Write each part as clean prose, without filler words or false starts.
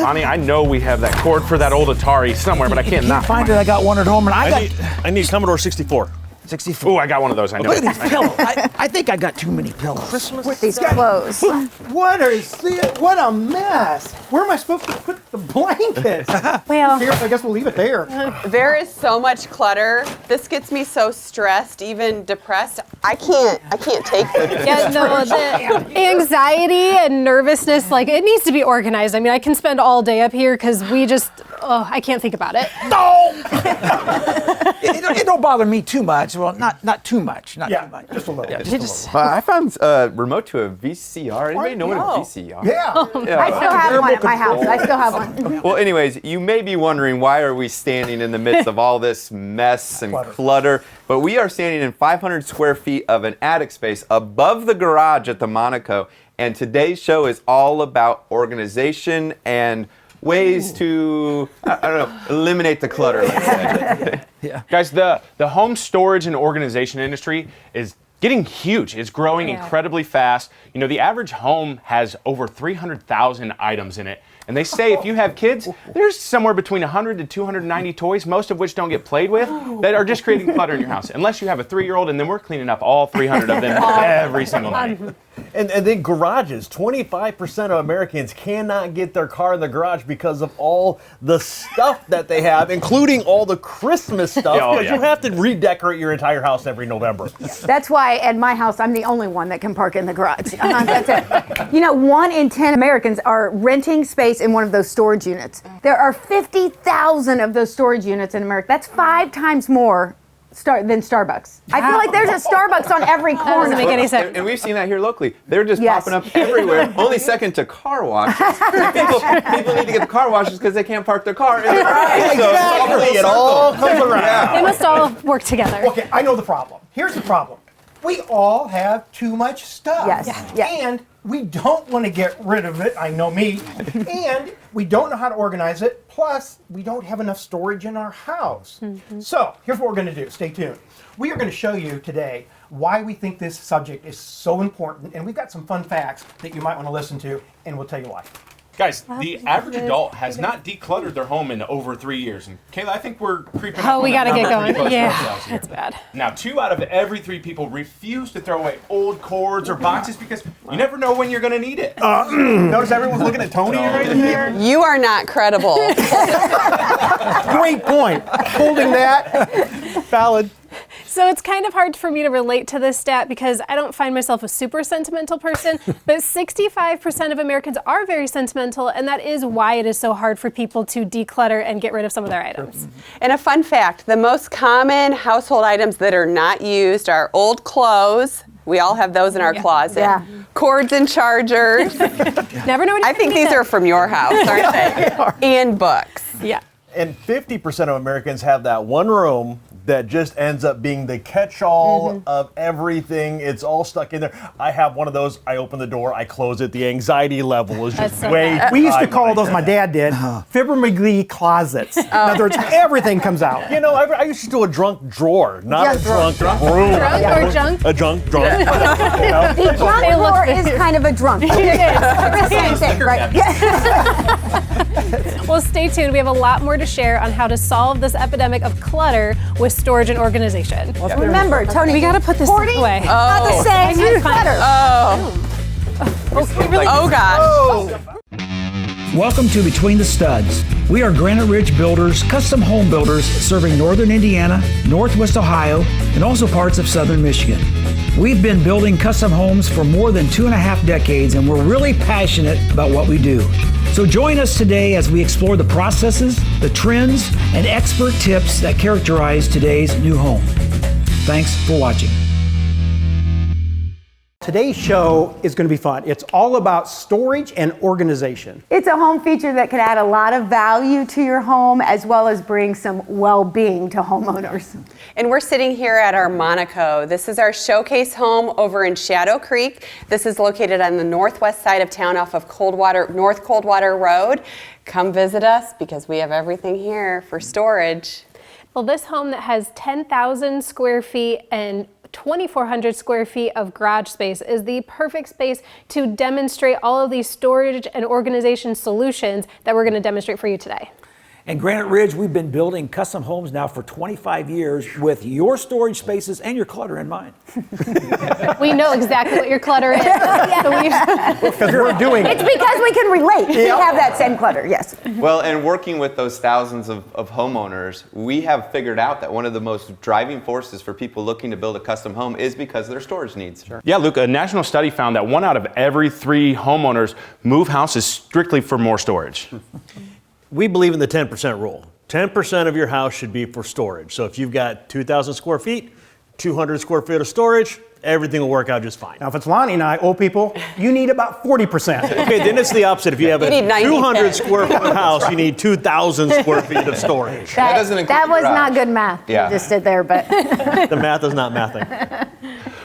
Bonnie, I know we have that cord for that old Atari somewhere, but I can't not find it. I got one at home, and I need Commodore 64. 64. Ooh, I got one of those. I know. Look at these pillows. I think I got too many pillows. Christmas with these clothes. What a mess. Where am I supposed to put the blankets? Well, Here, I guess we'll leave it there. There is so much clutter. This gets me so stressed, even depressed. I can't take it. yeah, no, the anxiety and nervousness, like it needs to be organized. I mean, I can spend all day up here because I can't think about it. No! it don't bother me too much. Well, not too much. Not too much. Just a little. Yeah, just a little. I found a remote to a VCR. Anybody know what a VCR? Yeah. I still have one at my house. I still have one. Well, anyways, you may be wondering why are we standing in the midst of all this mess and clutter, but we are standing in 500 square feet of an attic space above the garage at the Monaco, and today's show is all about organization and ways to, eliminate the clutter, let's say. Yeah. Guys, the home storage and organization industry is getting huge. It's growing incredibly fast. You know, the average home has over 300,000 items in it. And they say if you have kids, there's somewhere between 100 to 290 toys, most of which don't get played with, that are just creating clutter in your house. Unless you have a 3-year-old, and then we're cleaning up all 300 of them every single night. And then garages. 25% of Americans cannot get their car in the garage because of all the stuff that they have, including all the Christmas stuff, because you have to redecorate your entire house every November. That's why at my house, I'm the only one that can park in the garage. That's it. You know, 1 in 10 Americans are renting space in one of those storage units. There are 50,000 of those storage units in America. That's 5 times more than Starbucks. I feel like there's a Starbucks on every corner. Doesn't make any sense. And we've seen that here locally. They're just popping up everywhere, only second to car washes. People need to get the car washes because they can't park their car in the garage. Exactly. It all comes around. They must all work together. Okay, I know the problem. Here's the problem. We all have too much stuff. Yes. Yeah. And we don't want to get rid of it. I know me. And we don't know how to organize it. Plus, we don't have enough storage in our house. So here's what we're going to do. Stay tuned. We are going to show you today why we think this subject is so important. And we've got some fun facts that you might want to listen to, and we'll tell you why. Guys, the average adult has not decluttered their home in over 3 years. And Kayla, I think we're creeping up. Oh, we got to get going. Yeah, here. that's bad. Now, 2 out of every 3 people refuse to throw away old cords or boxes because you never know when you're going to need it. Notice everyone's looking at Tony right here. You are not credible. Great point. Holding that. Valid. So it's kind of hard for me to relate to this stat because I don't find myself a super sentimental person, but 65% of Americans are very sentimental, and that is why it is so hard for people to declutter and get rid of some of their items. And a fun fact, the most common household items that are not used are old clothes. We all have those in our closet. Yeah. Cords and chargers. Never know what I think these are from your house, aren't they? And books. Yeah. And 50% of Americans have that one room that just ends up being the catch-all of everything. It's all stuck in there. I have one of those. I open the door, I close it. The anxiety level is just way We used to call those, my dad did, Fibber McGee closets. In other words, everything comes out. You know, I used to do a drunk drawer, not a drunk room. Drunk or junk? A drunk drunk. The drunk drawer is kind of a drunk. It is. The same thing, right? Well, stay tuned. We have a lot more to share on how to solve this epidemic of clutter with storage and organization. Remember, Tony, we got to put this hoarding away. not the same as clutter. Oh gosh. Welcome to Between the Studs. We are Granite Ridge Builders, custom home builders serving northern Indiana, northwest Ohio, and also parts of southern Michigan. We've been building custom homes for more than 2.5 decades, and we're really passionate about what we do. So join us today as we explore the processes, the trends, and expert tips that characterize today's new home. Thanks for watching. Today's show is going to be fun. It's all about storage and organization. It's a home feature that can add a lot of value to your home as well as bring some well-being to homeowners. And we're sitting here at our Monaco. This is our showcase home over in Shadow Creek. This is located on the northwest side of town off of North Coldwater Road. Come visit us because we have everything here for storage. Well, this home that has 10,000 square feet and 2,400 square feet of garage space is the perfect space to demonstrate all of these storage and organization solutions that we're going to demonstrate for you today. And Granite Ridge, we've been building custom homes now for 25 years with your storage spaces and your clutter in mind. We know exactly what your clutter is. Because we're doing It's it. because we can relate. We have that same clutter, yes. Well, and working with those thousands of homeowners, we have figured out that one of the most driving forces for people looking to build a custom home is because of their storage needs. Sure. Yeah, Luke, a national study found that 1 out of every 3 homeowners move houses strictly for more storage. We believe in the 10% rule. 10% of your house should be for storage. So if you've got 2,000 square feet, 200 square feet of storage, everything will work out just fine. Now, if it's Lonnie and I, old people, you need about 40%. Okay, then it's the opposite. If you have a You need 90, 200 10. square foot house, you need 2,000 square feet of storage. That doesn't include That the was garage. not good math. Yeah. You just did there, but The math is not mathing.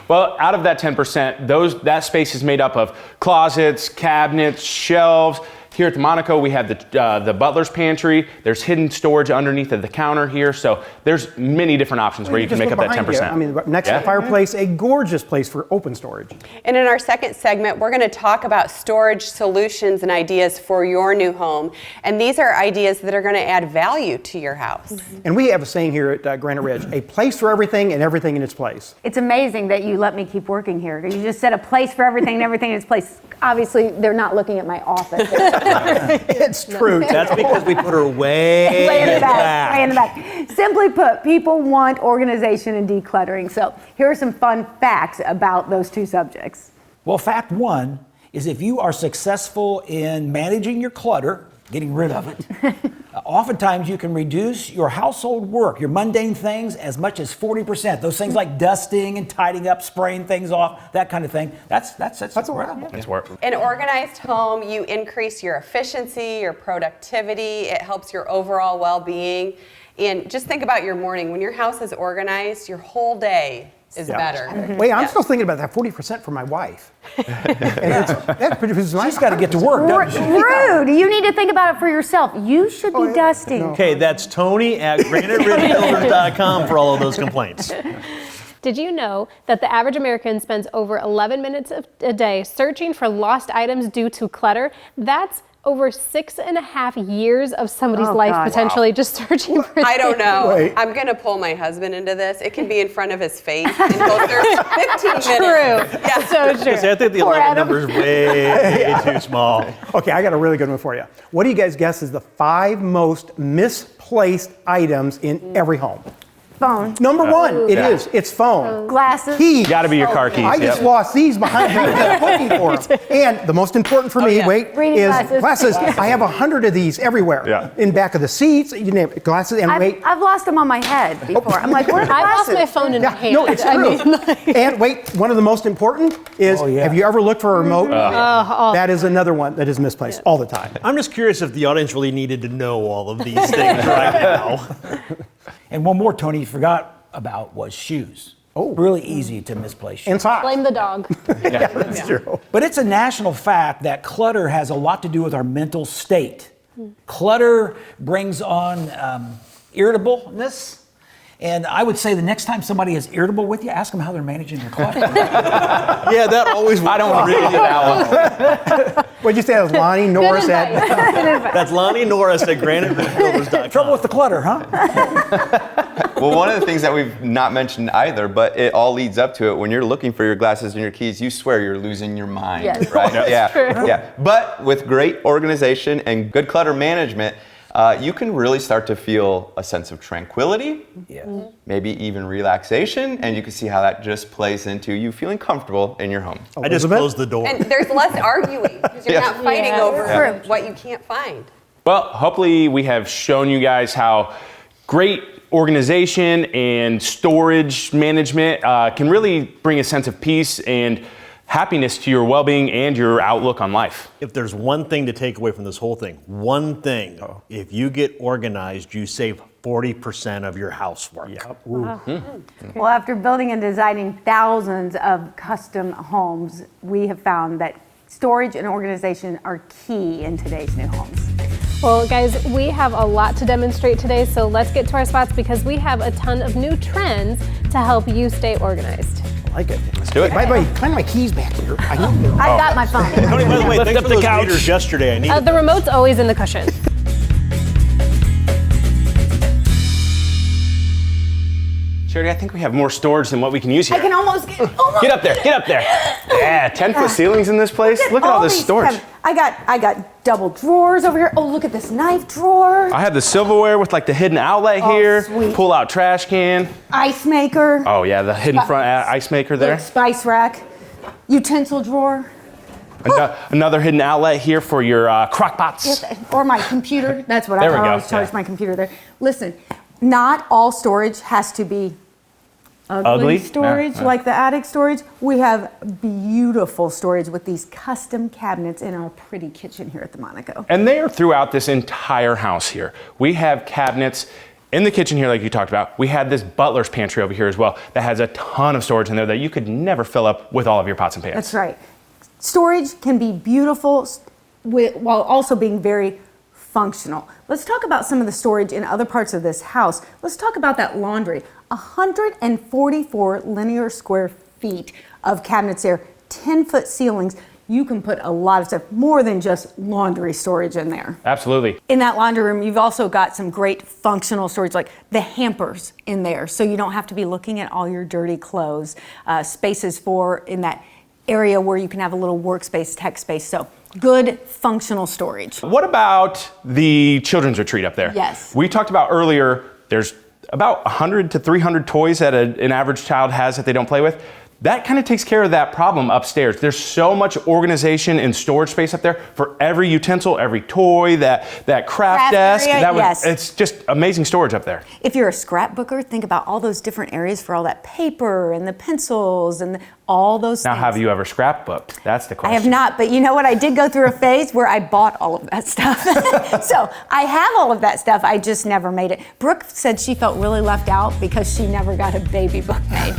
Well, out of that 10%, that space is made up of closets, cabinets, shelves. Here at the Monaco, we have the Butler's Pantry. There's hidden storage underneath of the counter here. So there's many different options where you can Just make up look that behind 10%. you. I mean, next to the fireplace, a gorgeous place for open storage. And in our second segment, we're going to talk about storage solutions and ideas for your new home. And these are ideas that are going to add value to your house. And we have a saying here at Granite Ridge, a place for everything and everything in its place. it's amazing that you let me keep working here. You just said a place for everything and everything in its place. Obviously, they're not looking at my office. It's true. That's because we put her way, Way in the back. back. Way in the back. Simply put, people want organization and decluttering. So here are some fun facts about those two subjects. Well, fact 1 is if you are successful in managing your clutter, getting rid of it, oftentimes you can reduce your household work, your mundane things, as much as 40%. Those things like dusting and tidying up, spraying things off, that kind of thing. That's incredible. That's where An organized home, you increase your efficiency, your productivity. It helps your overall well-being. And just think about your morning. When your house is organized, your whole day is better. Wait, I'm still thinking about that 40% for my wife. That produces my She's got to get to work, doesn't she? Rude. You need to think about it for yourself. You should be dusting. Okay, that's Tony at GraniteRidgeBuilders.com for all of those complaints. Did you know that the average American spends over 11 minutes a day searching for lost items due to clutter? That's over 6.5 years of somebody's life God. potentially just searching for I don't know. Wait. I'm going to pull my husband into this. It can be in front of his face and he'll search 15 minutes. True. Yeah. So true. See, I think the Poor 11 Adam. number is way too small. Okay, I got a really good one for you. What do you guys guess is the 5 most misplaced items in every home? Phone, Number 1, Yeah. it's phone. glasses. Keys. Got to be your car keys. I just yep. lost these behind me. I'm looking for them. And the most important for me, yeah. Reading is glasses. I have 100 of these everywhere. Yeah. In back of the seats, you name it, glasses, and wait. I've lost them on my head before. I'm like, where's the I lost glasses? my phone in my Yeah, hand. no, it's true. And wait, one of the most important is, have you ever looked for a remote? That is another one that is misplaced all the time. I'm just curious if the audience really needed to know all of these things right now. And one more, Tony, you forgot about was shoes. Oh. Really easy to misplace shoes. And socks. Blame the dog. Yeah, that's true. But it's a national fact that clutter has a lot to do with our mental state. Clutter brings on irritableness. And I would say the next time somebody is irritable with you, ask them how they're managing their clutter. Yeah, that always. I don't want to read that one. What'd you say? That was Lonnie Norris at. That's Lonnie Norris at GraniteRidgeBuilders.com. Trouble with the clutter, huh? Well, one of the things that we've not mentioned either, but it all leads up to it. When you're looking for your glasses and your keys, you swear you're losing your mind, Yes. right? Yeah, true. yeah. But with great organization and good clutter management, you can really start to feel a sense of tranquility, maybe even relaxation, and you can see how that just plays into you feeling comfortable in your home. I just closed the door. And there's less arguing because you're not fighting Yeah. over what you can't find. Well, hopefully we have shown you guys how great organization and storage management can really bring a sense of peace and happiness to your well-being and your outlook on life. If there's one thing to take away from this whole thing, one thing, if you get organized, you save 40% of your housework. Well, after building and designing thousands of custom homes, we have found that storage and organization are key in today's new homes. Well, guys, we have a lot to demonstrate today, so let's get to our spots because we have a ton of new trends to help you stay organized. like it. Let's do it. By the way, find my keys back here. I know. I got my phone. Tony, by the way, thanks up for the those couch. readers yesterday. I need The remote's always in the cushion. Charity, I think we have more storage than what we can use here. I can almost get. Get up there, get up there. Yeah, 10-foot ceilings in this place. Look at all this these storage. cabinets. I got double drawers over here. Oh, look at this knife drawer. I have the silverware with like the hidden outlet here. Sweet. Pull out trash can. Ice maker. Oh yeah, the hidden front ice maker there. Look, spice rack. Utensil drawer. Another hidden outlet here for your crock pots. Yes, or my computer. That's what There we I go, always charge yeah. my computer there. Listen, not all storage has to be Ugly? storage Yeah. like the attic storage. We have beautiful storage with these custom cabinets in our pretty kitchen here at the Monaco. And they are throughout this entire house here. We have cabinets in the kitchen here like you talked about. We had this Butler's pantry over here as well that has a ton of storage in there that you could never fill up with all of your pots and pans. That's right. Storage can be beautiful while also being very functional. Let's talk about some of the storage in other parts of this house. Let's talk about that laundry. 144 linear square feet of cabinets there, 10-foot ceilings. You can put a lot of stuff, more than just laundry storage in there. Absolutely. In that laundry room, you've also got some great functional storage, like the hampers in there, so you don't have to be looking at all your dirty clothes. Spaces for in that area where you can have a little workspace, tech space. So good functional storage. What about the children's retreat up there? Yes. We talked about earlier, there's about 100 to 300 toys that an average child has that they don't play with. That kind of takes care of that problem upstairs. There's so much organization and storage space up there for every utensil, every toy, that craft desk. area, yes. It's just amazing storage up there. If you're a scrapbooker, think about all those different areas for all that paper and the pencils and all those Now, things. have you ever scrapbooked? That's the I question. have not, but you know what? I did go through a phase where I bought all of that stuff. So I have all of that stuff. I just never made it. Brooke said she felt really left out because she never got a baby book made.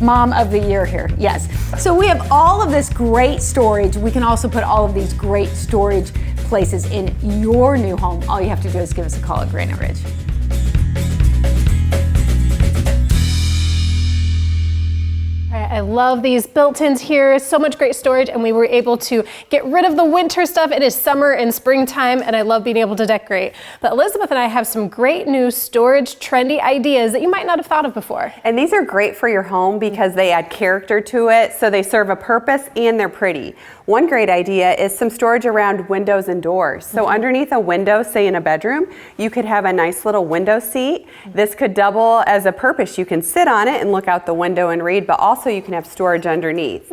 Mom of the year here, yes. So we have all of this great storage. We can also put all of these great storage places in your new home. All you have to do is give us a call at Granite Ridge. I love these built-ins here. So much great storage, and we were able to get rid of the winter stuff. It is summer and springtime, and I love being able to decorate. But Elizabeth and I have some great new storage trendy ideas that you might not have thought of before. And these are great for your home because they add character to it, so they serve a purpose and they're pretty. One great idea is some storage around windows and doors. So underneath a window, say in a bedroom, you could have a nice little window seat. This could double as a purpose. You can sit on it and look out the window and read, but also you can have storage underneath.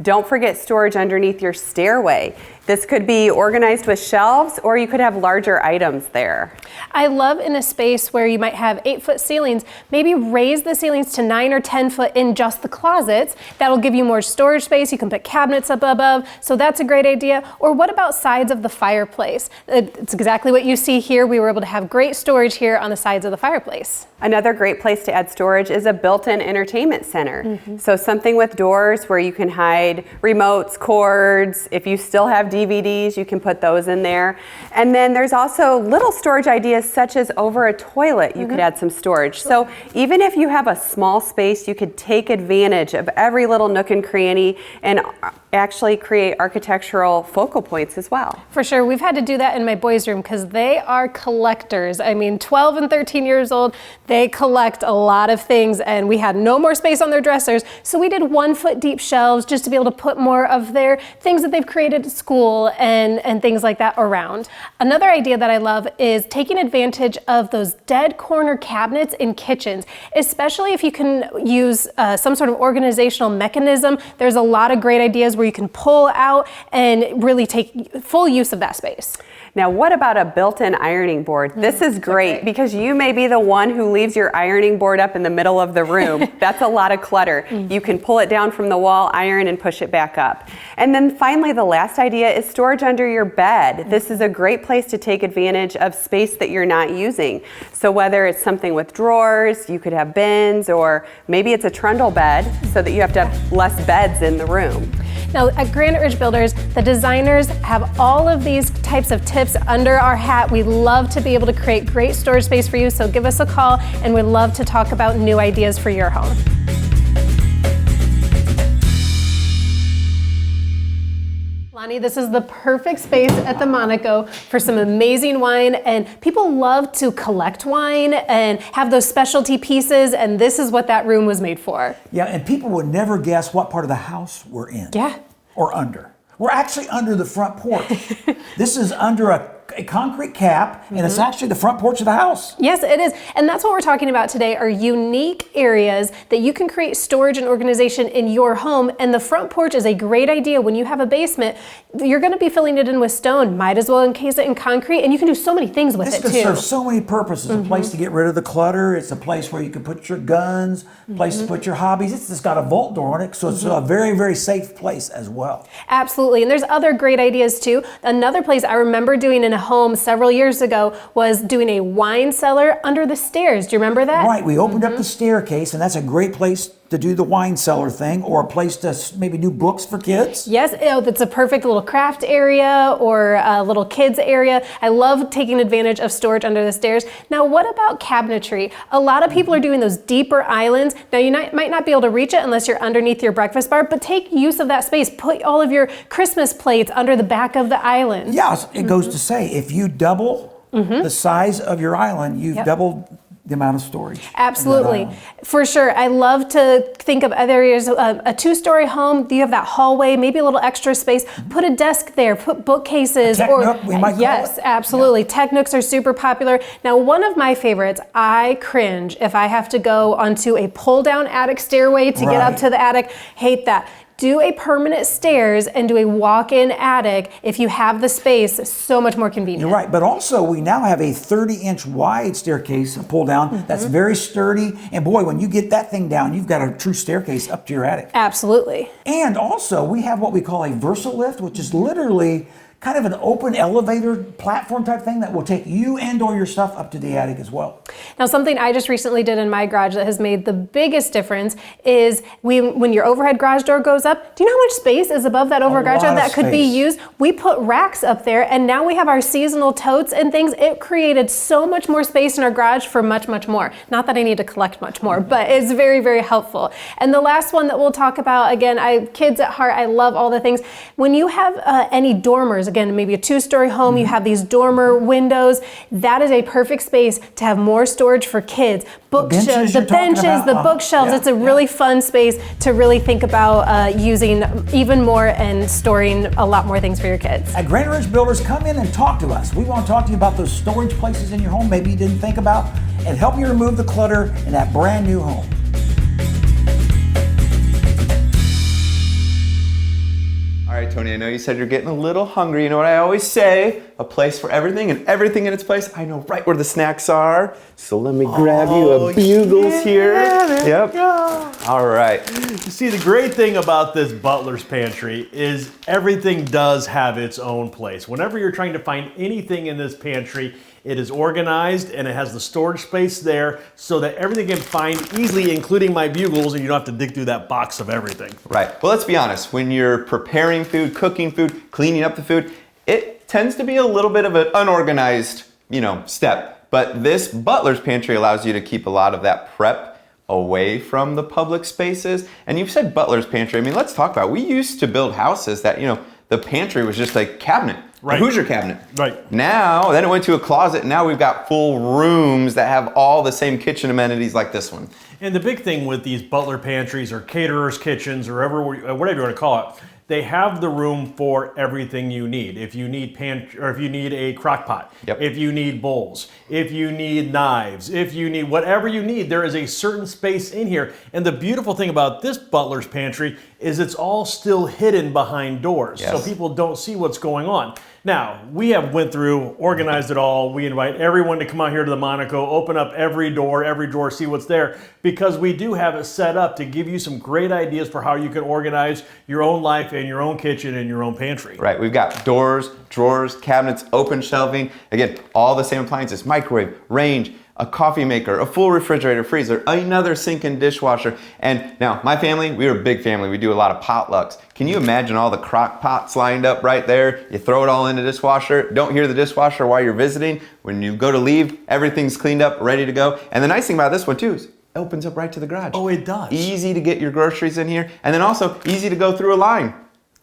Don't forget storage underneath your stairway. This could be organized with shelves, or you could have larger items there. I love in a space where you might have 8-foot ceilings, maybe raise the ceilings to 9 or 10 foot in just the closets. That'll give you more storage space. You can put cabinets up above, so that's a great idea. Or what about sides of the fireplace? It's exactly what you see here. We were able to have great storage here on the sides of the fireplace. Another great place to add storage is a built-in entertainment center. So something with doors where you can hide remotes, cords. If you still have DVDs, you can put those in there. And then there's also little storage ideas such as over a toilet, you could add some storage. So even if you have a small space, you could take advantage of every little nook and cranny and actually create architectural focal points as well. For sure, we've had to do that in my boys' room because they are collectors. I mean, 12 and 13 years old, they collect a lot of things, and we had no more space on their dressers, so we did 1-foot deep shelves just to be able to put more of their things that they've created at school and things like that around. Another idea that I love is taking advantage of those dead corner cabinets in kitchens, especially if you can use some sort of organizational mechanism. There's a lot of great ideas where you can pull out and really take full use of that space. Now, what about a built-in ironing board? This is great because you may be the one who leaves your ironing board up in the middle of the room. That's a lot of clutter. You can pull it down from the wall, iron, and push it back up. And then finally, the last idea is storage under your bed. This is a great place to take advantage of space that you're not using. So whether it's something with drawers, you could have bins, or maybe it's a trundle bed so that you have to have less beds in the room. Now, at Granite Ridge Builders, the designers have all of these types of tips under our hat. We love to be able to create great storage space for you, so give us a call, and we'd love to talk about new ideas for your home. Bonnie, this is the perfect space at the Monaco for some amazing wine, and people love to collect wine and have those specialty pieces, and this is what that room was made for. Yeah, and people would never guess what part of the house we're in. Yeah. Or under. We're actually under the front porch. This is under a concrete cap, and it's actually the front porch of the house. Yes, it is. And that's what we're talking about today, are unique areas that you can create storage and organization in your home. And the front porch is a great idea. When you have a basement, you're going to be filling it in with stone. Might as well encase it in concrete, and you can do so many things with it too. This can serve so many purposes. A place to get rid of the clutter. It's a place where you can put your guns, a place to put your hobbies. It's just got a vault door on it, so it's a very, very safe place as well. Absolutely. And there's other great ideas too. Another place I remember doing in a home several years ago was doing a wine cellar under the stairs. Do you remember that? Right. We opened up the staircase, and that's a great place to do the wine cellar thing, or a place to maybe do books for kids. Yes, that's a perfect little craft area or a little kids area. I love taking advantage of storage under the stairs. Now, what about cabinetry? A lot of people are doing those deeper islands. Now, you might not be able to reach it unless you're underneath your breakfast bar, but take use of that space. Put all of your Christmas plates under the back of the island. Yes, it goes to say, if you double the size of your island, you've doubled the amount of storage. Absolutely. For sure. I love to think of other areas. A two-story home, you have that hallway, maybe a little extra space. Put a desk there, put bookcases. Tech nook, we might call yes, it. absolutely. Yeah. Tech nooks are super popular. Now, one of my favorites, I cringe if I have to go onto a pull-down attic stairway to get up to the attic. Hate that. Do a permanent stairs and do a walk-in attic if you have the space. So much more convenient. You're right, but also we now have a 30-inch wide staircase pull down that's very sturdy. And boy, when you get that thing down, you've got a true staircase up to your attic. Absolutely. And also we have what we call a VersaLift, which is literally kind of an open elevator platform type thing that will take you and or your stuff up to the attic as well. Now, something I just recently did in my garage that has made the biggest difference is when your overhead garage door goes up, do you know how much space is above that overhead garage door that could be used? We put racks up there, and now we have our seasonal totes and things. It created so much more space in our garage for much, much more. Not that I need to collect much more, but it's very, very helpful. And the last one that we'll talk about, again, kids at heart, I love all the things. When you have any dormers, again, maybe a two-story home, you have these dormer windows, that is a perfect space to have more storage for kids. Bookshelves, the benches, the bookshelves, it's a really fun space to really think about using even more and storing a lot more things for your kids. At Granite Ridge Builders, come in and talk to us. We want to talk to you about those storage places in your home maybe you didn't think about, and help you remove the clutter in that brand new home. All right, Tony, I know you said you're getting a little hungry. You know what I always say? A place for everything and everything in its place. I know right where the snacks are. So let me grab you a Bugles here. Yep. All right. You see, the great thing about this Butler's Pantry is everything does have its own place. Whenever you're trying to find anything in this pantry, it is organized and it has the storage space there so that everything can find easily, including my Bugles, and you don't have to dig through that box of everything. Right. Well, let's be honest. When you're preparing food, cooking food, cleaning up the food, it tends to be a little bit of an unorganized, step. But this Butler's Pantry allows you to keep a lot of that prep away from the public spaces. And you've said Butler's Pantry. I mean, let's talk about it. We used to build houses that, the pantry was just a cabinet. Right. A Hoosier cabinet. Right. Now, then it went to a closet, and now we've got full rooms that have all the same kitchen amenities like this one. And the big thing with these Butler pantries or caterers' kitchens or whatever you want to call it, they have the room for everything you need. If you need if you need a crock pot, if you need bowls, if you need knives, if you need whatever you need, there is a certain space in here. And the beautiful thing about this Butler's Pantry is it's all still hidden behind doors, so people don't see what's going on. Now, we have went through, organized it all. We invite everyone to come out here to the Monaco, open up every drawer, see what's there, because we do have it set up to give you some great ideas for how you can organize your own life and your own kitchen and your own pantry. Right, we've got doors, drawers, cabinets, open shelving. Again, all the same appliances, microwave, range, a coffee maker, a full refrigerator, freezer, another sink and dishwasher. And now, my family, we're a big family. We do a lot of potlucks. Can you imagine all the crock pots lined up right there? You throw it all in the dishwasher. Don't hear the dishwasher while you're visiting. When you go to leave, everything's cleaned up, ready to go. And the nice thing about this one too is it opens up right to the garage. Oh, it does. Easy to get your groceries in here. And then also easy to go through a line.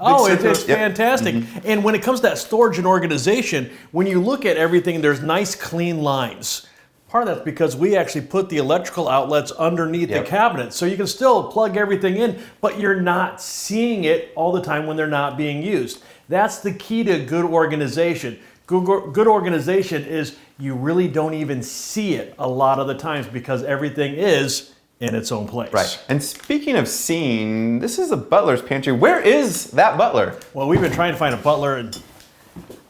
Oh, it's fantastic. And when it comes to that storage and organization, when you look at everything, there's nice clean lines. Part of that's because we actually put the electrical outlets underneath the cabinet. So you can still plug everything in, but you're not seeing it all the time when they're not being used. That's the key to good organization. Good organization is you really don't even see it a lot of the times because everything is in its own place. Right. And speaking of seeing, this is a butler's pantry. Where is that butler? Well, we've been trying to find a butler. And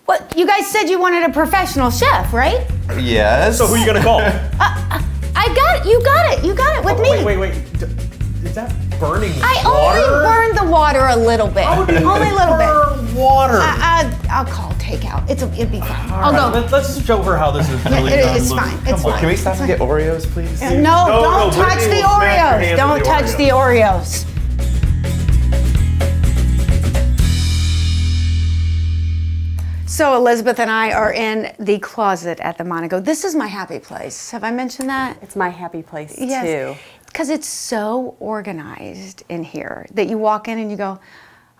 What, you guys said you wanted a professional chef, right? Yes. so who are you going to call? I got it. You got it with me. Wait. Is that burning I water? only burned the water a little bit. Only a little bit. Burn water. I'll call takeout. It'd be fine. I'll go. Let's show her how this is really done. It's fine. It's fine. Can we stop and get Oreos, please? No, don't touch Brittany the will smack your Oreos. hands Don't with touch the Oreos. So Elizabeth and I are in the closet at the Monaco. This is my happy place. Have I mentioned that? It's my happy place Yes. too. Because it's so organized in here that you walk in and you go,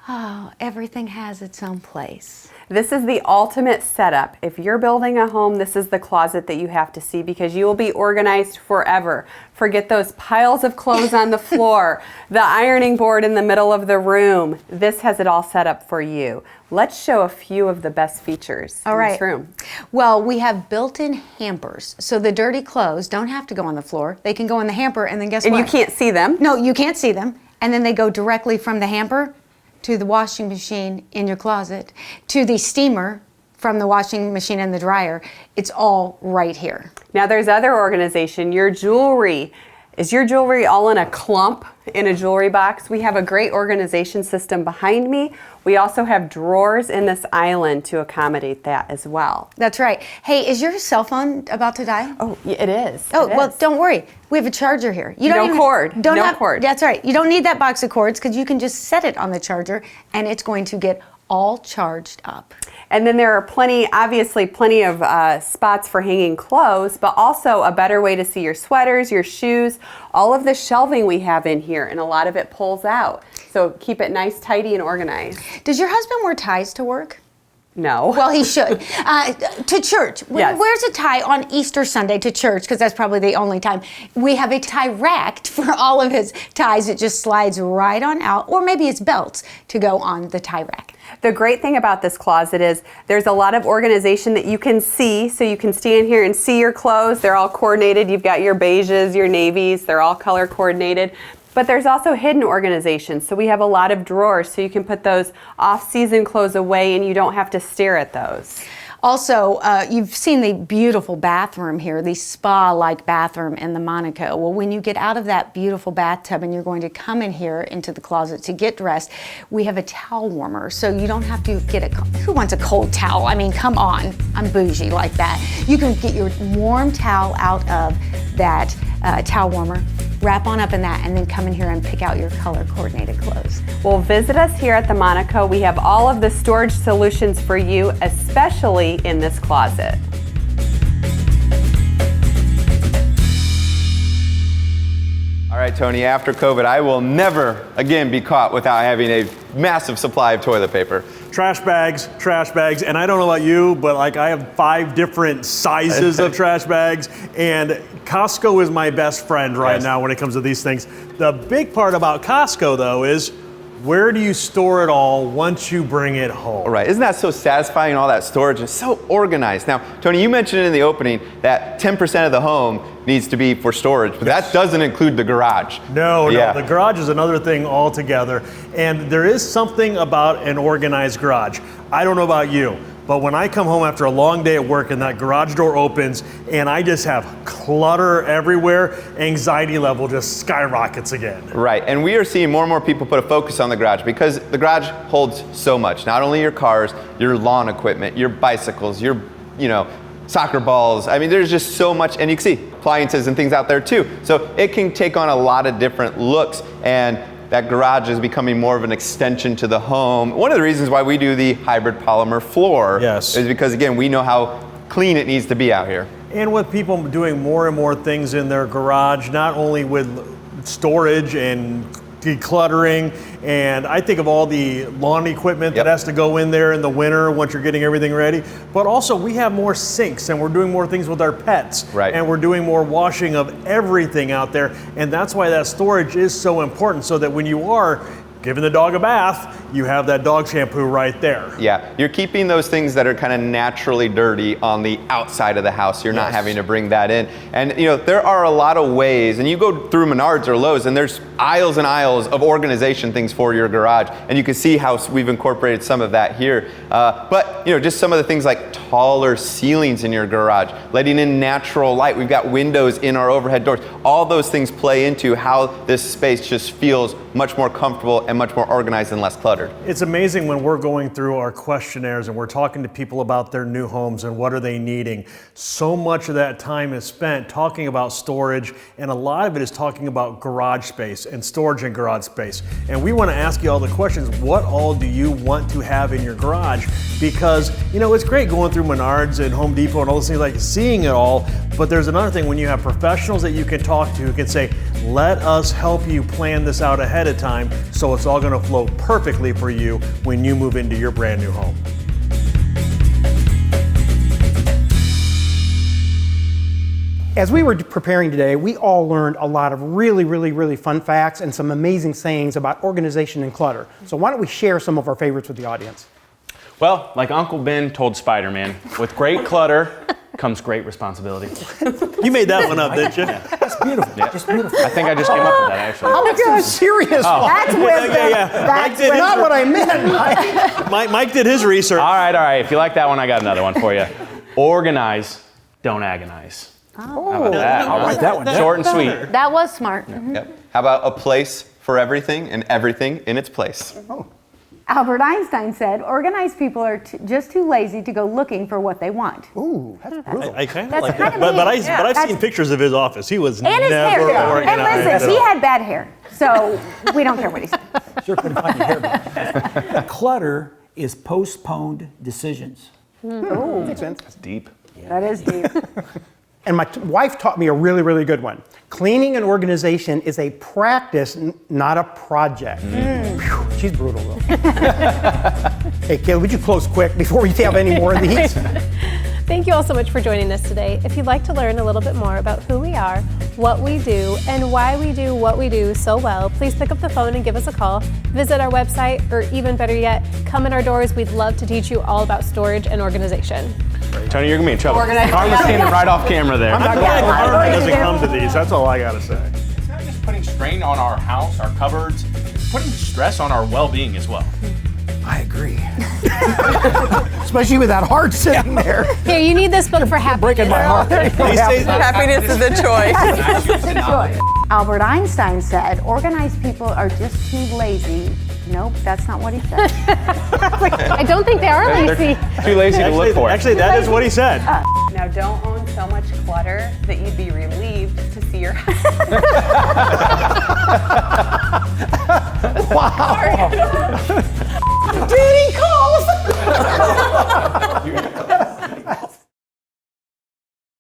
oh, everything has its own place. This is the ultimate setup. If you're building a home, this is the closet that you have to see because you will be organized forever. Forget those piles of clothes on the floor, the ironing board in the middle of the room. This has it all set up for you. Let's show a few of the best features in this room. Well, we have built-in hampers. So the dirty clothes don't have to go on the floor. They can go in the hamper and then guess what? And you can't see them. No, you can't see them. And then they go directly from the hamper to the washing machine in your closet, to the steamer from the washing machine and the dryer. It's all right here. Now there's other organization. Your jewelry. Is your jewelry all in a clump in a jewelry box? We have a great organization system behind me. We also have drawers in this island to accommodate that as well. That's right. Hey, is your cell phone about to die? Oh, it is. Oh, It well, is. don't worry. We have a charger here. No cord. No cord. That's right. You don't need that box of cords because you can just set it on the charger and it's going to get all charged up. And then there are obviously plenty of spots for hanging clothes, but also a better way to see your sweaters, your shoes, all of the shelving we have in here, and a lot of it pulls out. So keep it nice, tidy, and organized. Does your husband wear ties to work? No. Well, he should. To church. Yes. Wears a tie on Easter Sunday to church because that's probably the only time. We have a tie racked for all of his ties. It just slides right on out, or maybe it's belts to go on the tie rack. The great thing about this closet is there's a lot of organization that you can see, so you can stand here and see your clothes. They're all coordinated. You've got your beiges, your navies. They're all color coordinated. But there's also hidden organization. So we have a lot of drawers, so you can put those off-season clothes away and you don't have to stare at those. Also, you've seen the beautiful bathroom here, the spa-like bathroom in the Monaco. Well, when you get out of that beautiful bathtub and you're going to come in here into the closet to get dressed, we have a towel warmer, so you don't have to get who wants a cold towel? I mean, come on, I'm bougie like that. You can get your warm towel out of that towel warmer, wrap on up in that, and then come in here and pick out your color-coordinated clothes. Well, visit us here at the Monaco. We have all of the storage solutions for you, especially in this closet. All right, Tony, after COVID, I will never again be caught without having a massive supply of toilet paper. Trash bags, and I don't know about you, but like I have 5 different sizes of trash bags, and Costco is my best friend right now when it comes to these things. The big part about Costco, though, is where do you store it all once you bring it home? All right, isn't that so satisfying, all that storage and so organized? Now, Tony, you mentioned in the opening that 10% of the home needs to be for storage, but that doesn't include the garage. No, the garage is another thing altogether, and there is something about an organized garage. I don't know about you, but when I come home after a long day at work and that garage door opens and I just have clutter everywhere, anxiety level just skyrockets again. Right, and we are seeing more and more people put a focus on the garage because the garage holds so much. Not only your cars, your lawn equipment, your bicycles, your, soccer balls. I mean, there's just so much, and you can see appliances and things out there too. So it can take on a lot of different looks, and that garage is becoming more of an extension to the home. One of the reasons why we do the hybrid polymer floor is because, again, we know how clean it needs to be out here. And with people doing more and more things in their garage, not only with storage and decluttering, and I think of all the lawn equipment that has to go in there in the winter once you're getting everything ready. But also we have more sinks, and we're doing more things with our pets, and we're doing more washing of everything out there, and that's why that storage is so important, so that when you are giving the dog a bath, you have that dog shampoo right there. Yeah, you're keeping those things that are kind of naturally dirty on the outside of the house. You're not having to bring that in. And you know, there are a lot of ways, and you go through Menards or Lowe's and there's aisles and aisles of organization things for your garage. And you can see how we've incorporated some of that here. But you know, just some of the things like taller ceilings in your garage, letting in natural light. We've got windows in our overhead doors. All those things play into how this space just feels much more comfortable and much more organized and less cluttered. It's amazing when we're going through our questionnaires and we're talking to people about their new homes and what are they needing. So much of that time is spent talking about storage, and a lot of it is talking about garage space and storage in garage space. And we want to ask you all the questions. What all do you want to have in your garage? Because, you know, it's great going through Menards and Home Depot and all those things, like seeing it all, but there's another thing when you have professionals that you can talk to who can say, let us help you plan this out ahead of time so it's all going to flow perfectly for you when you move into your brand new home. As we were preparing today, we all learned a lot of really fun facts and some amazing sayings about organization and clutter. So why don't we share some of our favorites with the audience? Well, like Uncle Ben told Spider-Man, with great clutter comes great responsibility. You made that one up, didn't you? That's beautiful. Yeah. Just beautiful. I think I just came up with that, actually. Oh, that's some serious. That's wisdom. Mike did Not what I meant. Mike did his research. All right. If you like that one, I got another one for you. Organize, don't agonize. Oh. How about that? I'll write that one down. Short and sweet. That was smart. Yep. How about a place for everything and everything in its place? Albert Einstein said, organized people are just too lazy to go looking for what they want. Ooh, that's brutal. I kind of That's like kind that. of But neat. I've seen pictures of his office. He was And his never hair. organized. And listen, he had bad hair. So we don't care what he said. Sure couldn't find your hair back. Clutter is postponed decisions. Makes sense. That's deep. That is deep. And my wife taught me a really good one. Cleaning and organization is a practice, not a project. Whew, she's brutal, though. Hey, Kayla, would you close quick before we have any more of these? Thank you all so much for joining us today. If you'd like to learn a little bit more about who we are, what we do, and why we do what we do so well, please pick up the phone and give us a call. Visit our website, or even better yet, come in our doors. We'd love to teach you all about storage and organization. Tony, you're going to be in trouble. Organize- Karma's standing right off camera there. I'm glad Karma doesn't come to these. That's all I got to say. It's not just putting strain on our house, our cupboards, it's putting stress on our well-being as well. I agree. Especially with that heart sitting there. Here, you need this book for happiness. Breaking my heart. Happiness is a choice. Albert Einstein said, organized people are just too lazy. Nope, that's not what he said. I don't think they are lazy. Too lazy to look for it. Actually, that is what he said. Now, don't own so much clutter that you'd be relieved to see your house. Did he call